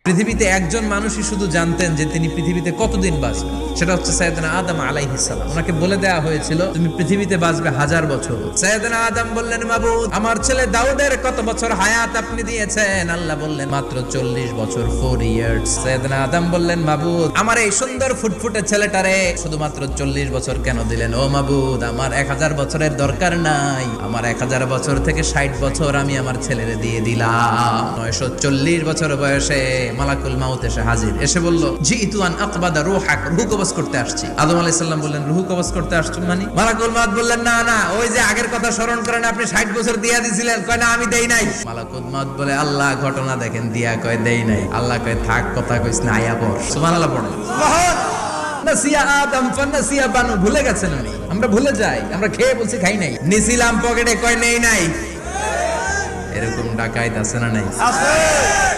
পৃথিবীতে একজন মানুষই শুধু জানতেন যে তিনি পৃথিবীতে কতদিন বাঁচবেন, সেটা হচ্ছে সাইয়েদনা আদম আলাইহিস সালাম। ওনাকে বলে দেওয়া হয়েছিল তুমি পৃথিবীতে বাঁচবে 1000 বছর। সাইয়েদনা আদম বললেন, মাবুদ আমার ছেলে দাউদের কত বছর হায়াত আপনি দিয়েছেন? আল্লাহ বললেন মাত্র 40 বছর, 4 ইয়ার্স। সাইয়েদনা আদম বললেন, মাবুদ আমার এই সুন্দর ফুটফুটে ছেলেটারে শুধুমাত্র 40 বছর কেন দিলেন? ও মাবুদ আমার 1000 বছরের দরকার নাই, আমার 1000 বছর থেকে 60 বছর আমি আমার ছেলেরে দিয়ে দিলাম। 940 বছর বয়সে মালাকুল মাউত এসে হাজির, এসে বলল জিতু আন আকবাদা রূহাক, রূহ কবজ করতে আসছি। আদম আলাইহিস সালাম বললেন, রূহ কবজ করতে আসছো মানে? মালাকুল মাউত বললেন, না না, ওই যে আগের কথা স্মরণ করেন আপনি 60 বছর দিয়া দিয়েছিলেন। কয় না আমি দেই নাই। মালাকুল মাউত বলে, আল্লাহ ঘটনা দেখেন, দিয়া কয় দেই নাই। আল্লাহ কয় থাক কথা কইছ না, আয়া পড়। সুবহানাল্লাহ পড়েন। নাসিয়া আদম ফানাসিয়া বানু, ভুলে গেছেন উনি। আমরা ভুলে যাই, আমরা খেয়ে বলছি খাই নাই, নিছিলাম পকেটে, কয় নেই নাই। এরকম ডাকাইত আছে না নাই? আছে।